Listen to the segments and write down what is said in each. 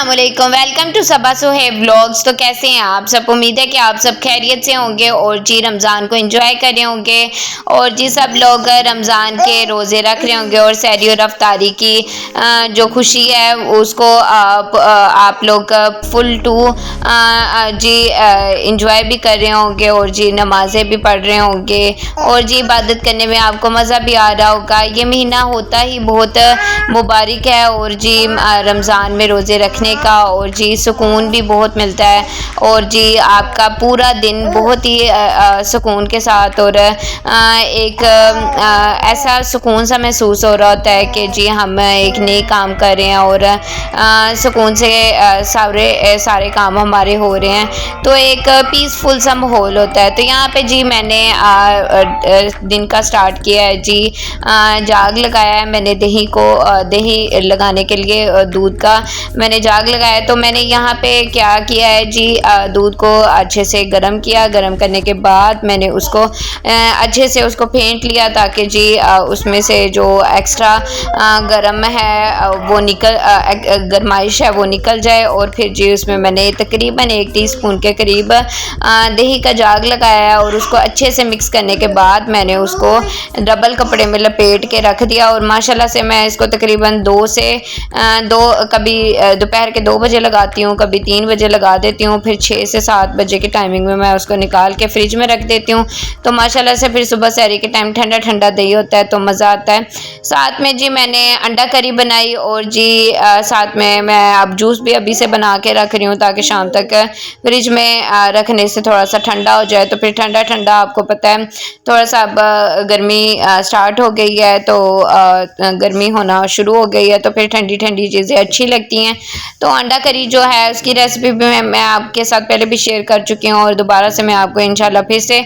अस्सलामुअलैकुम, welcome to Saba Suhaib vlogs. तो कैसे हैं आप सब? उम्मीद है कि आप सब खैरियत से होंगे और जी रमज़ान को एंजॉय कर रहे होंगे और जी सब लोग रमज़ान के रोज़े रख रहे होंगे और सहरी और अफ्तारी की जो खुशी है उसको आप लोग फुल टू जी इंजॉय भी कर रहे होंगे और जी नमाज़ें भी पढ़ रहे होंगे और जी इबादत करने में आपको मज़ा भी आ रहा होगा। ये महीना होता ही बहुत मुबारक है और जी रमज़ान में रोज़े रखने का और जी सुकून भी बहुत मिलता है और जी आपका पूरा दिन बहुत ही सुकून के साथ और एक ऐसा सुकून सा महसूस हो रहा होता है कि जी हम एक नए काम कर रहे हैं और सुकून से सारे काम हमारे हो रहे हैं, तो एक पीसफुल सा माहौल होता है। तो यहाँ पे जी मैंने दिन का स्टार्ट किया है जी, जाग लगाया है मैंने दही लगाने के लिए दूध का मैंने जाग लगाया। तो मैंने यहाँ पे क्या किया है जी, दूध को अच्छे से गर्म किया, गर्म करने के बाद मैंने उसको अच्छे से उसको फेंट लिया ताकि जी उसमें से जो एक्स्ट्रा गर्म है वो गरमाइश है वो निकल जाए। और फिर जी उसमें मैंने तकरीबन 1 टीस्पून के करीब दही का जाग लगाया और उसको अच्छे से मिक्स करने के बाद मैंने उसको डबल कपड़े में लपेट के रख दिया और माशाल्लाह से मैं इसको तकरीबन 2 कभी दोपहर के 2 बजे लगाती हूँ, कभी 3 बजे लगा देती हूँ, फिर 6 से 7 बजे की टाइमिंग में मैं उसको निकाल के फ्रिज में रख देती हूँ। तो माशाल्लाह से फिर सुबह सहरी के टाइम ठंडा ठंडा दही होता है तो मज़ा आता है। साथ में जी मैंने अंडा करी बनाई और जी साथ में मैं अब जूस भी अभी से बना के रख रही हूँ ताकि शाम तक फ्रिज में रखने से थोड़ा सा ठंडा हो जाए। तो फिर ठंडा ठंडा आपको पता है थोड़ा सा अब गर्मी स्टार्ट हो गई है तो गर्मी होना शुरू हो गई है, तो फिर ठंडी ठंडी चीज़ें अच्छी लगती हैं। तो अंडा करी जो है उसकी रेसिपी भी मैं आपके साथ पहले भी शेयर कर चुकी हूँ और दोबारा से मैं आपको इंशाल्लाह फिर से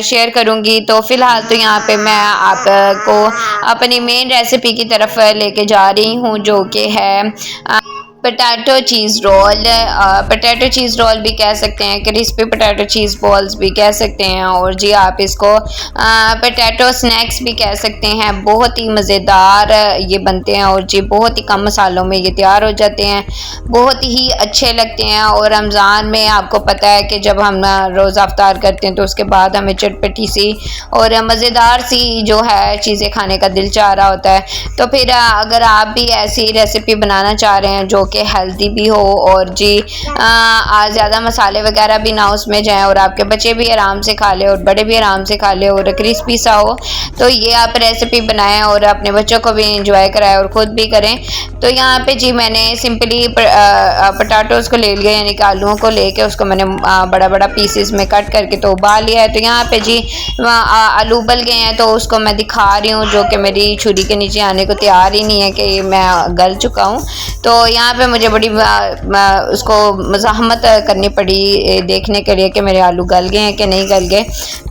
शेयर करूँगी। तो फ़िलहाल तो यहाँ पे मैं आपको अपनी मेन रेसिपी की तरफ लेके जा रही हूँ जो कि है potato cheese roll. Potato cheese roll भी कह सकते हैं, क्रिस्पी पोटैटो चीज़ बॉल्स भी कह सकते हैं और जी आप इसको पोटैटो स्नैक्स भी कह सकते हैं। बहुत ही मज़ेदार ये बनते हैं और जी बहुत ही कम मसालों में ये तैयार हो जाते हैं, बहुत ही अच्छे लगते हैं। और रमज़ान में आपको पता है कि जब हम रोज़ा अफ्तार करते हैं तो उसके बाद हमें चटपटी सी और मज़ेदार सी जो है चीज़ें खाने का दिल चाह रहा होता है। तो फिर अगर आप भी ऐसी रेसिपी बनाना चाह रहे हैं जो कि हेल्दी भी हो और जी ज़्यादा मसाले वगैरह भी ना उसमें जाएं और आपके बच्चे भी आराम से खा ले और बड़े भी आराम से खा ले और क्रिस्पी सा हो, तो ये आप रेसिपी बनाएं और अपने बच्चों को भी इंजॉय कराएं और ख़ुद भी करें। तो यहाँ पे जी मैंने सिंपली पोटैटोज़ को ले लिया, यानी कि आलूओं को लेके उसको मैंने बड़ा बड़ा पीसेस में कट करके तो उबाल लिया है। तो यहाँ पे जी आलू उबल गए हैं तो उसको मैं दिखा रही हूँ जो कि मेरी छुरी के नीचे आने को तैयार ही नहीं है कि मैं गल चुका हूँ। तो यहाँ पे मुझे बड़ी उसको मज़ाहमत करनी पड़ी देखने के लिए कि मेरे आलू गल गए हैं कि नहीं गल गए।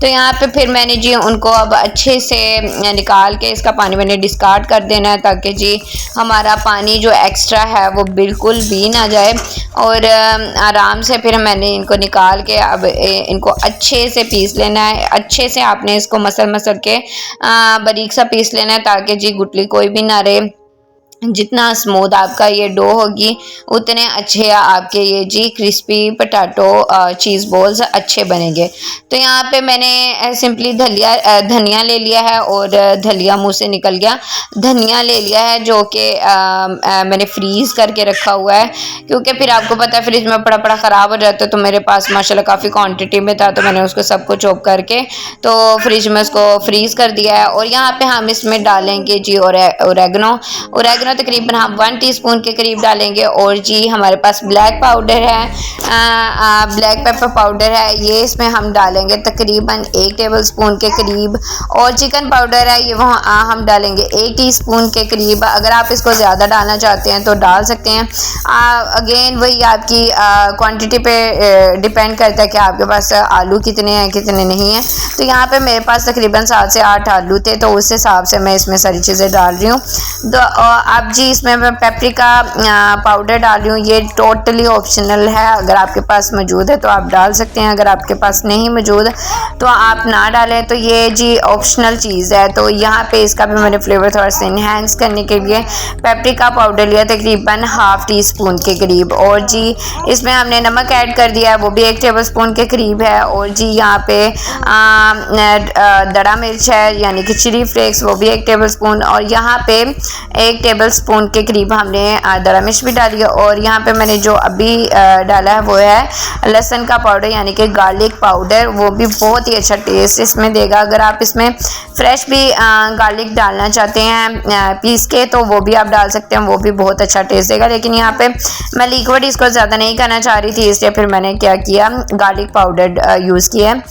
तो यहाँ पे फिर मैंने जी उनको अब अच्छे से निकाल के इसका पानी मैंने डिस्कार्ड कर देना है ताकि जी हमारा पानी जो एक्स्ट्रा है वो बिल्कुल भी ना जाए। और आराम से फिर मैंने इनको निकाल के अब इनको अच्छे से पीस लेना है। अच्छे से आपने इसको मसल के बारीक सा पीस लेना है ताकि जी गुठली कोई भी ना रहे। जितना स्मूथ आपका ये डो होगी उतने अच्छे आपके ये जी क्रिस्पी पोटैटो चीज़ बॉल्स अच्छे बनेंगे। तो यहाँ पे मैंने सिंपली धनिया ले लिया है और धनिया मुंह से निकल गया, धनिया ले लिया है जो कि मैंने फ्रीज़ करके रखा हुआ है क्योंकि फिर आपको पता है फ्रिज में पड़ा ख़राब हो जाता है। तो मेरे पास माशाल्लाह काफ़ी क्वांटिटी में था तो मैंने उसको सबको चॉप करके तो फ्रिज में उसको फ्रीज़ कर दिया है। और यहाँ पे हम इसमें डालेंगे जी ओरेगनो तकरीबन हम 1 टीस्पून के करीब डालेंगे। और जी हमारे पास ब्लैक पाउडर है, ब्लैक पेपर पाउडर है, ये इसमें हम डालेंगे तकरीबन 1 टेबलस्पून के करीब। और चिकन पाउडर है ये हम डालेंगे 1 टीस्पून के करीब। अगर आप इसको ज़्यादा डालना चाहते हैं तो डाल सकते हैं। अगेन वही आपकी क्वांटिटी पे डिपेंड करता है कि आपके पास आलू कितने हैं कितने नहीं हैं। तो यहाँ पे मेरे पास तकरीबन 7 से 8 आलू थे तो उस हिसाब से मैं इसमें सारी चीज़ें डाल रही हूँ। तो अब जी इसमें मैं पेपरिका पाउडर डाल रही हूँ। ये टोटली ऑप्शनल है, अगर आपके पास मौजूद है तो आप डाल सकते हैं, अगर आपके पास नहीं मौजूद तो आप ना डालें। तो ये जी ऑप्शनल चीज़ है। तो यहाँ पे इसका भी मैंने फ्लेवर थोड़ा सा इन्हेंस करने के लिए पेपरिका पाउडर लिया तकरीबन ½ टीस्पून के करीब। और जी इसमें हमने नमक ऐड कर दिया है, वो भी 1 टेबल स्पून के करीब है। और जी यहाँ पे दड़ा मिर्च है यानी कि चिली फ्लेक्स, वो भी 1 टेबल स्पून। और यहाँ पे 1 टेबल स्पून के करीब हमने दड़ा मिर्च भी डाली है। और यहाँ पे मैंने जो अभी डाला है वो है लहसुन का पाउडर यानी कि गार्लिक पाउडर, वो भी बहुत ही अच्छा टेस्ट इसमें देगा। अगर आप इसमें फ्रेश भी गार्लिक डालना चाहते हैं पीस के तो वो भी आप डाल सकते हैं, वो भी बहुत अच्छा टेस्ट देगा। लेकिन यहाँ पे मैं लिक्विड इसको ज़्यादा नहीं करना चाह रही थी, इसलिए फिर मैंने क्या किया, गार्लिक पाउडर यूज़ किया।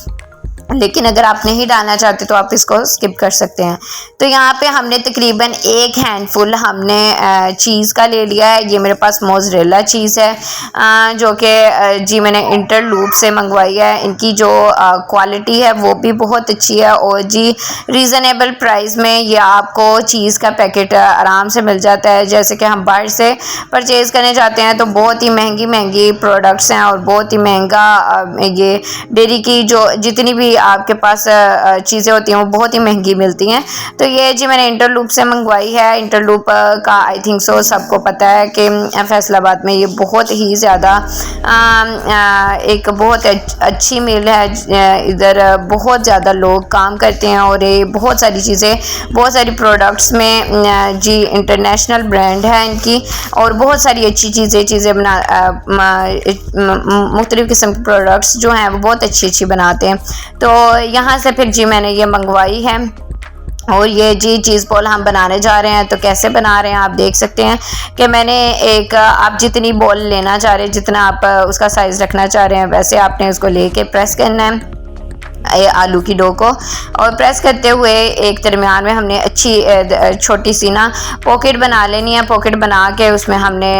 लेकिन अगर आप नहीं डालना चाहते तो आप इसको स्किप कर सकते हैं। तो यहाँ पे हमने तकरीबन 1 हैंडफुल हमने चीज़ का ले लिया है। ये मेरे पास मोज़रेला चीज़ है जो कि जी मैंने इंटरलूप से मंगवाई है। इनकी जो क्वालिटी है वो भी बहुत अच्छी है और जी रीज़नेबल प्राइस में ये आपको चीज़ का पैकेट आराम से मिल जाता है। जैसे कि हम बाहर से परचेज़ करने जाते हैं तो बहुत ही महंगी प्रोडक्ट्स हैं और बहुत ही महंगा ये डेयरी की जो जितनी भी आपके पास चीज़ें होती हैं वो बहुत ही महंगी मिलती हैं। तो ये जी मैंने इंटरलूप से मंगवाई है। इंटरलूप का आई थिंक सो सबको पता है कि फैसलाबाद में ये बहुत ही ज़्यादा एक बहुत अच्छी मिल है। इधर बहुत ज़्यादा लोग काम करते हैं और ये बहुत सारी चीज़ें, बहुत सारी प्रोडक्ट्स में जी इंटरनेशनल ब्रांड है इनकी और बहुत सारी अच्छी चीज़ें बना मुख्तलिफ़ किस्म के प्रोडक्ट्स जो हैं वो बहुत अच्छी बनाते हैं। तो यहाँ से फिर जी मैंने ये मंगवाई है और ये जी चीज़ बॉल हम बनाने जा रहे हैं। तो कैसे बना रहे हैं आप देख सकते हैं कि मैंने एक आप जितनी बॉल लेना चाह रहे हैं, जितना आप उसका साइज़ रखना चाह रहे हैं वैसे आपने उसको लेके प्रेस करना है आलू की डो को। और प्रेस करते हुए एक दरमियान में हमने अच्छी छोटी सी ना पॉकेट बना लेनी है। पॉकेट बना के उसमें हमने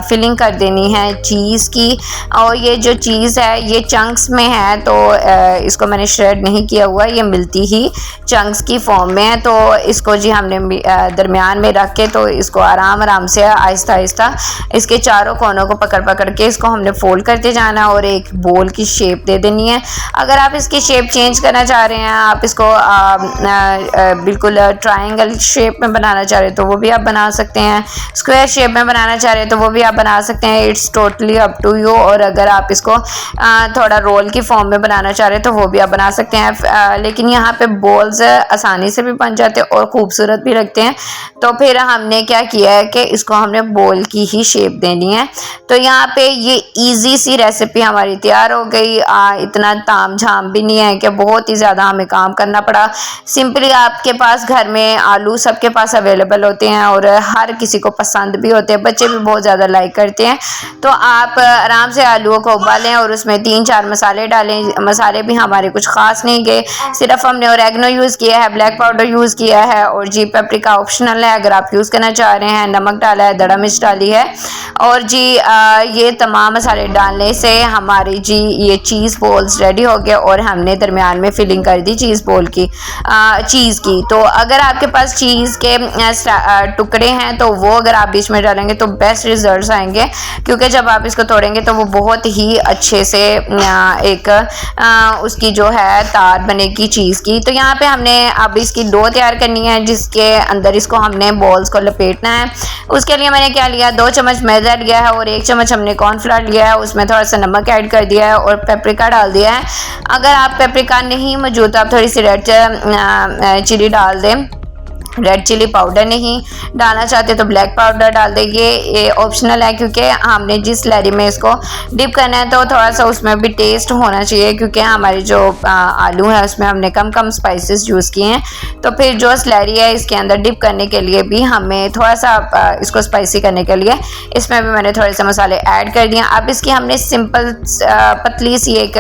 फिलिंग कर देनी है चीज़ की। और ये जो चीज़ है ये चंक्स में है, तो इसको मैंने श्रेड नहीं किया हुआ, ये मिलती ही चंक्स की फॉर्म में है। तो इसको जी हमने दरमियान में रख के तो इसको आराम से आहिस्ता आहिस्ता इसके चारों कोनों को पकड़ के इसको हमने फोल्ड करते जाना और एक बोल की शेप दे देनी है। अगर आप इसकी शेप चेंज करना चाह रहे हैं, आप इसको बिल्कुल ट्रायंगल शेप में बनाना चाह रहे हैं तो वो भी आप बना सकते हैं, स्क्वायर शेप में बनाना चाह रहे हैं तो वो भी आप बना सकते हैं। It's totally up to you. और अगर आप इसको थोड़ा रोल की फॉर्म में बनाना चाह रहे हैं तो वो भी आप बना सकते हैं। लेकिन यहाँ पे बॉल्स आसानी से भी बन जाते हैं और ख़ूबसूरत भी लगते हैं। तो फिर हमने क्या किया है कि इसको हमने बॉल की ही शेप देनी है। तो यहाँ पे ये ईजी सी रेसिपी हमारी तैयार हो गई। इतना ताम झाम भी नहीं है कि बहुत ही ज़्यादा हमें काम करना पड़ा। सिंपली आपके पास घर में आलू सबके पास अवेलेबल होते हैं और हर किसी को पसंद भी होते हैं, बच्चे भी बहुत ज़्यादा लाइक करते हैं। तो आप आराम से आलूओं को उबालें और उसमें 3-4 मसाले डालें। मसाले भी हमारे कुछ ख़ास नहीं गए, सिर्फ हमने ओरेगनो यूज़ किया है, ब्लैक पाउडर यूज़ किया है और जी पेपरिका ऑप्शनल है अगर आप यूज़ करना चाह रहे हैं। नमक डाला है, दड़ा मिर्च डाली है और जी ये तमाम मसाले डालने से हमारी जी ये चीज़ बॉल्स रेडी हो गए और हमने दरमियान में फिलिंग कर दी चीज़ बॉल की चीज़ की। तो अगर आपके पास चीज़ के टुकड़े हैं तो वो अगर आप बीच में डालेंगे तो बेस्ट रिजल्ट्स आएंगे, क्योंकि जब आप इसको तोड़ेंगे तो वो बहुत ही अच्छे से एक उसकी जो है तार बनेगी चीज़ की। तो यहाँ पे हमने अब इसकी डो तैयार करनी है जिसके अंदर इसको हमने बॉल्स को लपेटना है। उसके लिए मैंने क्या लिया, 2 चम्मच मैदा लिया है और 1 चम्मच हमने कॉर्नफ्लावर लिया है। उसमें थोड़ा सा नमक ऐड कर दिया है और पेपरिका डाल दिया है। अगर आप पेपरिका नहीं मौजूद तो आप थोड़ी सी रेड चिली डाल दें। रेड चिली पाउडर नहीं डालना चाहते तो ब्लैक पाउडर डाल देंगे, ये ऑप्शनल है क्योंकि हमने जिस स्लैरी में इसको डिप करना है तो थोड़ा सा उसमें भी टेस्ट होना चाहिए, क्योंकि हमारी जो आलू है उसमें हमने कम स्पाइसेस यूज़ किए हैं। तो फिर जो स्लैरी है इसके अंदर डिप करने के लिए भी हमें थोड़ा सा इसको स्पाइसी करने के लिए इसमें भी मैंने थोड़े से मसाले ऐड कर दिए। अब इसकी हमने सिंपल पतली सी एक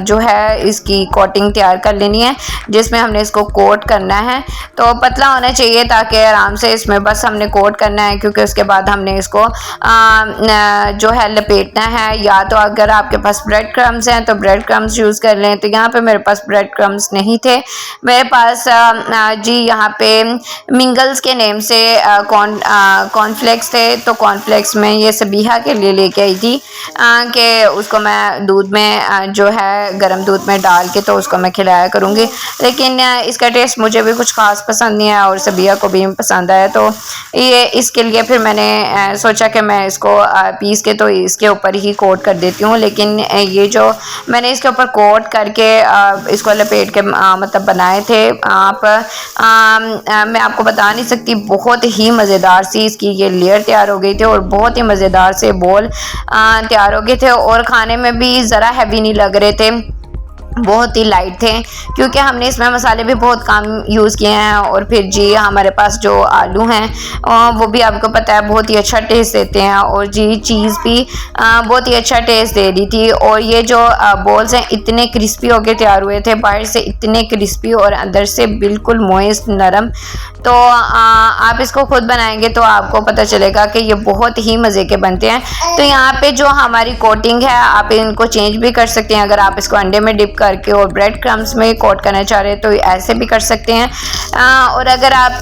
जो है इसकी कोटिंग तैयार कर लेनी है। जिसमें हमने इसको कोट करना है। तो पतला होना चाहिए ताकि आराम से इसमें बस हमने कोट करना है, क्योंकि उसके बाद हमने इसको जो है लपेटना है। या तो अगर आपके पास ब्रेड क्रम्स हैं तो ब्रेड क्रम्स यूज़ कर लें। तो यहाँ पे मेरे पास ब्रेड क्रम्स नहीं थे, मेरे पास जी यहाँ पे मिंगल्स के नेम से कॉर्नफ्लेक्स थे। तो कॉर्नफ्लेक्स में ये सबीहा के लिए लेके आई थी कि उसको मैं दूध में जो है गर्म दूध में डाल के तो उसको मैं खिलाया करूँगी। लेकिन इसका टेस्ट मुझे भी कुछ ख़ास पसंद नहीं आया और सबीहा को भी पसंद आया। तो ये इसके लिए फिर मैंने सोचा कि मैं इसको पीस के तो इसके ऊपर ही कोट कर देती हूँ। लेकिन ये जो मैंने इसके ऊपर कोट करके इसको लपेट के मतलब बनाए थे मैं आपको बता नहीं सकती, बहुत ही मज़ेदार सी इसकी ये लेयर तैयार हो गई थी और बहुत ही मज़ेदार से बॉल तैयार हो गए थे और खाने में भी ज़रा हैवी नहीं लग रहे थे, बहुत ही लाइट थे, क्योंकि हमने इसमें मसाले भी बहुत कम यूज़ किए हैं। और फिर जी हमारे पास जो आलू हैं वो भी आपको पता है बहुत ही अच्छा टेस्ट देते हैं और जी चीज़ भी बहुत ही अच्छा टेस्ट दे रही थी। और ये जो बॉल्स हैं इतने क्रिस्पी होके तैयार हुए थे, बाहर से इतने क्रिस्पी और अंदर से बिल्कुल मोइस्ट नरम। तो आप इसको खुद बनाएंगे तो आपको पता चलेगा कि ये बहुत ही मज़े के बनते हैं। तो यहाँ पे जो हमारी कोटिंग है आप इनको चेंज भी कर सकते हैं, अगर आप इसको अंडे में डिप करके और ब्रेड क्रम्स में कोट करना चाह रहे हैं तो ऐसे भी कर सकते हैं। और अगर आप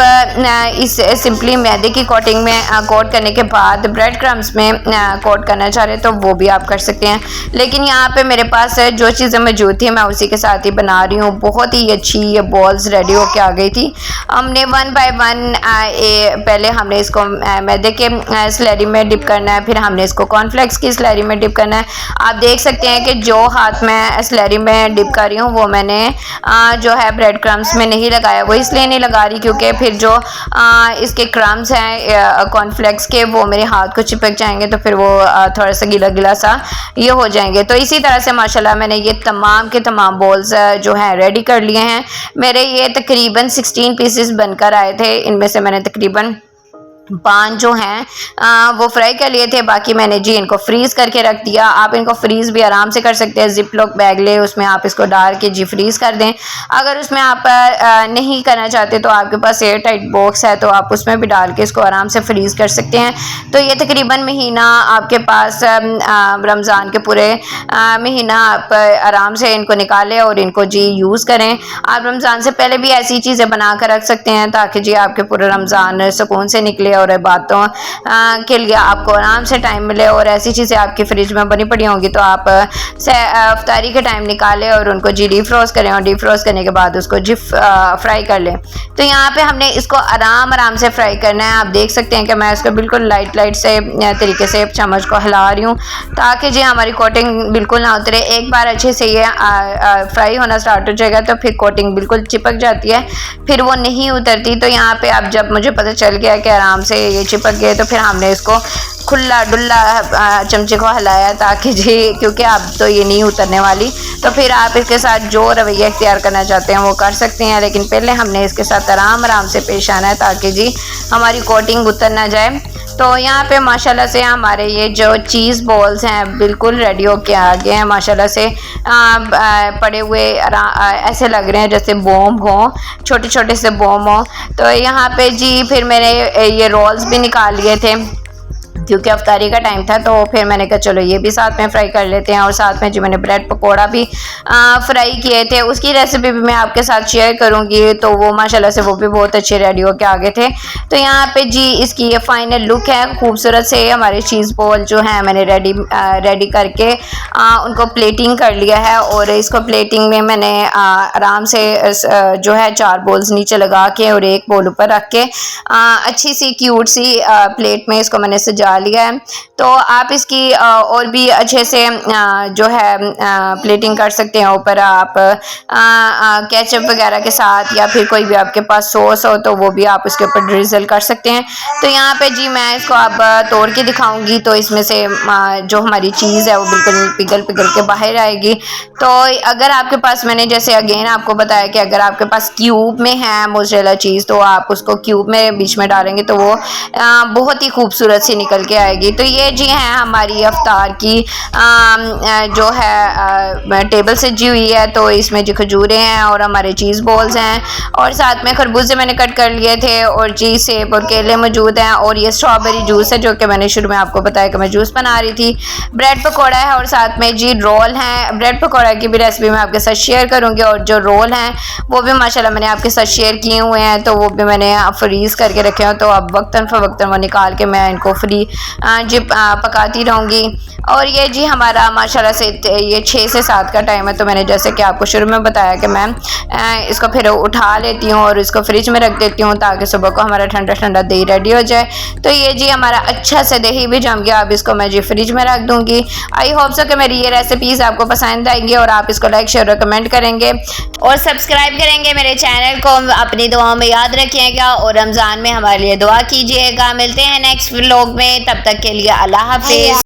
इस सिंपली मैदे की कोटिंग में कोट करने के बाद ब्रेड क्रम्स में कोट करना चाह रहे हैं तो वो भी आप कर सकते हैं। लेकिन यहाँ पे मेरे पास जो चीज़ें मौजूद थी मैं उसी के साथ ही बना रही हूँ। बहुत ही अच्छी ये बॉल्स रेडी होके आ गई थी। हमने 1 बाय 1 पहले हमने इसको मैदे के स्लैरी में डिप करना है, फिर हमने इसको कॉर्नफ्लेक्स की स्लैरी में डिप करना है। आप देख सकते हैं कि जो हाथ में स्लैरी में डिप कर रही हूँ वो मैंने जो है ब्रेड क्रम्स में नहीं लगाया। वो इसलिए नहीं लगा रही क्योंकि फिर जो इसके क्रम्स हैं कॉर्नफ्लेक्स के वो मेरे हाथ को चिपक जाएंगे, तो फिर वो थोड़ा सा गीला गीला सा ये हो जाएंगे। तो इसी तरह से माशाल्लाह मैंने ये तमाम के तमाम बॉल्स जो हैं रेडी कर लिए हैं। मेरे ये तकरीबन 16 पीसेस बनकर आए थे, इनमें से मैंने तकरीबन 5 जो हैं वो फ्राई कर लिए थे, बाकी मैंने जी इनको फ्रीज़ करके रख दिया। आप इनको फ्रीज़ भी आराम से कर सकते हैं, जिप लॉक बैग ले उसमें आप इसको डाल के जी फ्रीज़ कर दें। अगर उसमें आप नहीं करना चाहते तो आपके पास एयर टाइट बॉक्स है तो आप उसमें भी डाल के इसको आराम से फ्रीज़ कर सकते हैं। तो ये तकरीबन महीना आपके पास रमज़ान के पूरे महीना आप आराम से इनको निकालें और इनको जी यूज़ करें। आप रमज़ान से पहले भी ऐसी चीज़ें बना कर रख सकते हैं ताकि जी आपके पूरे रमज़ान सुकून से निकले और बातों के लिए आपको आराम से टाइम मिले। और ऐसी चीज़ें आपकी फ्रिज में बनी पड़ी होंगी तो आप इफ्तारी के टाइम निकालें और उनको जी डीफ्रोस्ट करें और डीफ्रोस्ट करने के बाद उसको जी फ्राई कर लें। तो यहाँ पे हमने इसको आराम से फ्राई करना है। आप देख सकते हैं कि मैं इसको बिल्कुल लाइट से तरीके से चम्मच को हिला रही हूँ ताकि जी हमारी कोटिंग बिल्कुल ना उतरे। एक बार अच्छे से ये फ्राई होना स्टार्ट हो जाएगा तो फिर कोटिंग बिल्कुल चिपक जाती है, फिर वो नहीं उतरती। तो यहाँ पे अब जब मुझे पता चल गया कि आराम से ये चिपक गए तो फिर हमने इसको खुला डुल्ला चमचे को हिलाया ताकि जी, क्योंकि अब तो ये नहीं उतरने वाली। तो फिर आप इसके साथ जो रवैया इख्तियार करना चाहते हैं वो कर सकते हैं, लेकिन पहले हमने इसके साथ आराम से पेश आना है ताकि जी हमारी कोटिंग उतर ना जाए। तो यहाँ पे माशाल्लाह से हमारे ये जो चीज़ बॉल्स हैं बिल्कुल रेडी होके आ गए हैं। माशाल्लाह से पड़े हुए ऐसे लग रहे हैं जैसे बॉम हो, छोटे छोटे से बॉम हो। तो यहाँ पे जी फिर मैंने ये रोल्स भी निकाल लिए थे क्योंकि अफ्तारी का टाइम था, तो फिर मैंने कहा चलो ये भी साथ में फ्राई कर लेते हैं। और साथ में जो मैंने ब्रेड पकोड़ा भी फ्राई किए थे उसकी रेसिपी भी मैं आपके साथ शेयर करूंगी। तो वो माशाल्लाह से वो भी बहुत अच्छे रेडी होके आ गए थे। तो यहाँ पे जी इसकी ये फाइनल लुक है, खूबसूरत से हमारे चीज़ बॉल जो हैं मैंने रेडी करके उनको प्लेटिंग कर लिया है। और इसको प्लेटिंग में मैंने आराम से जो है 4 बॉल्स नीचे लगा के और एक बॉल ऊपर रख के अच्छी सी क्यूट सी प्लेट में इसको मैंने सजा लिया है। तो आप इसकी और भी अच्छे से जो है प्लेटिंग कर सकते हैं। ऊपर आप केचप वगैरह के साथ या फिर कोई भी आपके पास सॉस हो तो वो भी आप उसके ऊपर ड्रिजल कर सकते हैं। तो यहाँ पे जी मैं इसको अब तोड़ के दिखाऊंगी तो इसमें से जो हमारी चीज़ है वो बिल्कुल पिघल के बाहर आएगी। तो अगर आपके पास, मैंने जैसे अगेन आपको बताया कि अगर आपके पास क्यूब में है मोज़रेला चीज़ तो आप उसको क्यूब में बीच में डालेंगे तो वो बहुत ही खूबसूरत सी निकल के आएगी। तो ये जी हैं हमारी अफ्तार की जो है टेबल सजी हुई है। तो इसमें जी खजूरें हैं और हमारे चीज़ बॉल्स हैं और साथ में खरबूजे मैंने कट कर लिए थे और जी सेब और केले मौजूद हैं और ये स्ट्रॉबेरी जूस है जो कि मैंने शुरू में आपको बताया कि मैं जूस बना रही थी। ब्रेड पकौड़ा है और साथ में जी रोल हैं। ब्रेड पकौड़ा की भी रेसिपी मैं आपके साथ शेयर करूंगी और जो रोल हैं वो भी माशाल्लाह मैंने आपके साथ शेयर किए हुए हैं। तो वो भी मैंने फ्रीज़ करके रखे हैं, तो अब वक्तन फ़वक्तन वो निकाल के मैं इनको जी पकाती रहूँगी। और ये जी हमारा माशाल्लाह से ये 6 से 7 का टाइम है। तो मैंने जैसे कि आपको शुरू में बताया कि मैं इसको फिर उठा लेती हूँ और इसको फ्रिज में रख देती हूँ ताकि सुबह को हमारा ठंडा ठंडा दही रेडी हो जाए। तो ये जी हमारा अच्छा से दही भी जम गया। अब इसको मैं जी फ्रिज में रख दूँगी। आई होप सो कि मेरी ये रेसिपीज़ आपको पसंद आएंगी और आप इसको लाइक शेयर और कमेंट करेंगे और सब्सक्राइब करेंगे मेरे चैनल को। अपनी दुआओं में याद रखिएगा और रमज़ान में हमारे लिए दुआ कीजिएगा। मिलते हैं नेक्स्ट व्लॉग में, तब तक के लिए अल्लाह हाफिज़।